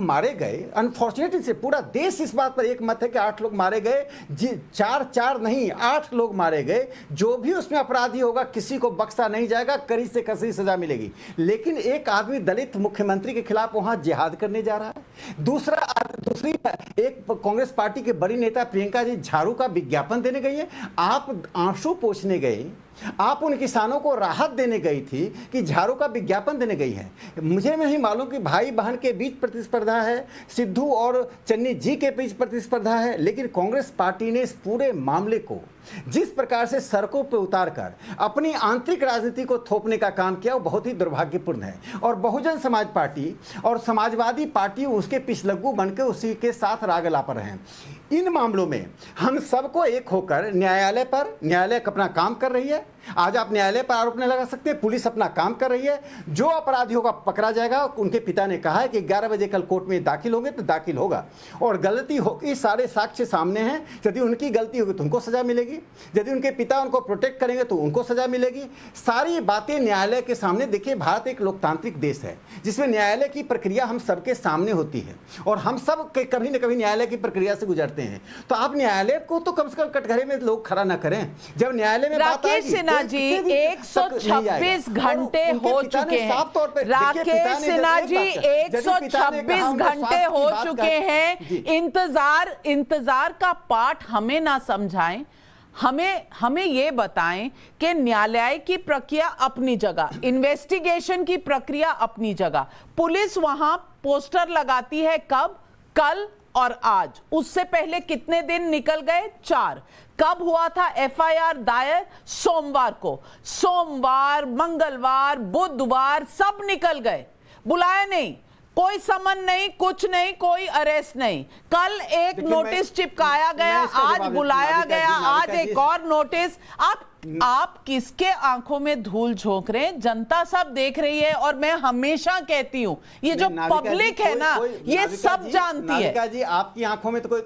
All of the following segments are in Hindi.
मारे गए, अनफॉर्चुनेटली से पूरा देश इस बात पर एक मत है कि 8 लोग मारे गए, जी 4 नहीं 8 लोग मारे गए। जो भी उसमें अपराधी होगा किसी को बख्शा नहीं जाएगा, कड़ी से कड़ी सजा मिलेगी। लेकिन एक आदमी दलित मुख्यमंत्री के खिलाफ वहां जिहाद करने जा रहा है। दूसरी एक कांग्रेस पार्टी के बड़ी नेता प्रियंका जी झाड़ू का विज्ञापन देने गई है। आप आंसू पोंछने गए, आप उन किसानों को राहत देने गई थी कि झाड़ू का विज्ञापन देने गई है। मुझे नहीं मालूम कि भाई बहन के बीच प्रतिस्पर्धा है, सिद्धू और चन्नी जी के बीच प्रतिस्पर्धा है, लेकिन कांग्रेस पार्टी ने इस पूरे मामले को जिस प्रकार से सड़कों पर उतारकर अपनी आंतरिक राजनीति को थोपने का काम किया वो बहुत ही दुर्भाग्यपूर्ण है। और बहुजन समाज पार्टी और समाजवादी पार्टी उसके पिछलग्गू बनकर उसी के साथ राग अलाप रहे हैं। इन मामलों में हम सबको एक होकर न्यायालय अपना काम कर रही है। आज आप न्यायालय पर आरोप नहीं लगा सकते, पुलिस अपना काम कर रही है। जो अपराधियों का पकड़ा जाएगा, उनके पिता ने कहा है कि 11 बजे कल कोर्ट में दाखिल होंगे तो दाखिल होगा, और गलती होगी, सारे साक्ष्य सामने हैं। यदि उनकी गलती होगी तो उनको सजा मिलेगी, यदि उनके पिता उनको प्रोटेक्ट करेंगे तो उनको सजा मिलेगी। सारी बातें न्यायालय के सामने। देखिए, भारत एक लोकतांत्रिक देश है जिसमें न्यायालय की प्रक्रिया हम सबके सामने होती है और हम सब कभी न कभी न्यायालय की प्रक्रिया से गुजरते हैं। तो आप न्यायालय को तो कम से कम कटघरे में लोग खड़ा ना करें। जब न्यायालय में बात आएगी, सिन्हा जी 126 घंटे हो चुके हैं। राकेश सिन्हा जी 126 घंटे हो चुके हैं। इंतजार का पाठ हमें ना समझाएं, हमें ये बताएं कि न्यायालय की प्रक्रिया अपनी जगह, इन्वेस्टिगेशन की प्रक्रिया अपनी जगह, पुलिस वहां पोस्टर लगाती है कब, कल और आज। उससे पहले कितने दिन निकल गए? 4। कब हुआ था एफआईआर दायर? सोमवार को। सोमवार, मंगलवार, बुधवार सब निकल गए, बुलाया नहीं, कोई समन नहीं, कुछ नहीं, कोई अरेस्ट नहीं। कल एक नोटिस चिपकाया गया, आज बुलाया गया, आज एक और नोटिस। आप किसके आंखों में धूल झोंक रहे हैं? जनता सब देख रही है। और मैं हमेशा कहती हूं, ये जो पब्लिक है ना, ये सब जानती है। नाविका जी, आपकी आंखों में तो कोई,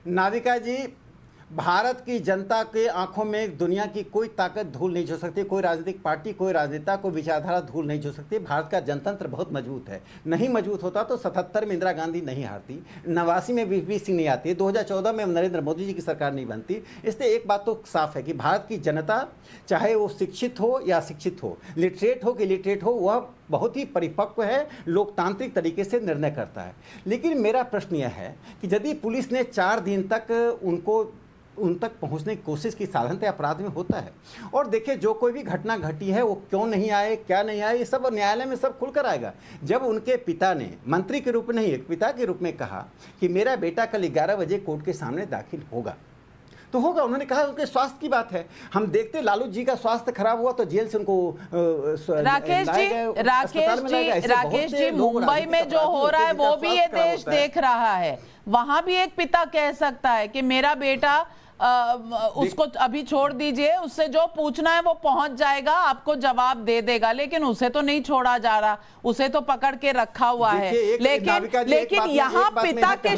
नाविका जी, भारत की जनता के आंखों में दुनिया की कोई ताकत धूल नहीं झोंक सकती, कोई राजनीतिक पार्टी, कोई राजनेता, कोई विचारधारा धूल नहीं झोंक सकती। भारत का जनतंत्र बहुत मजबूत है। नहीं मजबूत होता तो 77 में इंदिरा गांधी नहीं हारती, 89 में वीपी सिंह नहीं आती, 2014 में नरेंद्र मोदी जी की सरकार नहीं बनती। इसलिए एक बात तो साफ है कि भारत की जनता, चाहे वो शिक्षित हो या अशिक्षित हो, लिटरेट हो कि इलिटरेट हो, वह बहुत ही परिपक्व है, लोकतांत्रिक तरीके से निर्णय करता है। लेकिन मेरा प्रश्न यह है कि यदि पुलिस ने 4 दिन तक उन तक पहुंचने की कोशिश की, साधारणतः अपराध में होता है। और देखिए, जो कोई भी घटना घटी है वो क्यों नहीं आए, क्या नहीं आए, ये सब न्यायालय में सब खुलकर आएगा। जब उनके पिता ने मंत्री के रूप में नहीं, एक पिता के रूप में कहा कि मेरा बेटा कल 11 बजे कोर्ट के सामने दाखिल होगा, तो होगा। उन्होंने कहा उनके स्वास्थ्य की बात है। हम देखते लालू जी का स्वास्थ्य खराब हुआ तो जेल से उनको राकेश जी मुंबई में जो हो रहा है वो भी ये देश देख रहा है। वहां भी एक पिता कह सकता है कि मेरा बेटा, उसको अभी छोड़ दीजिए, उससे जो पूछना है वो पहुंच जाएगा, आपको जवाब दे देगा। लेकिन उसे तो नहीं छोड़ा जा रहा, उसे तो पकड़ के रखा हुआ है। लेकिन यहाँ पिता के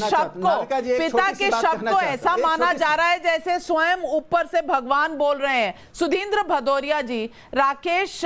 शब्द को ऐसा माना जा रहा है जैसे स्वयं ऊपर से भगवान बोल रहे हैं। सुधींद्र भदौरिया जी, राकेश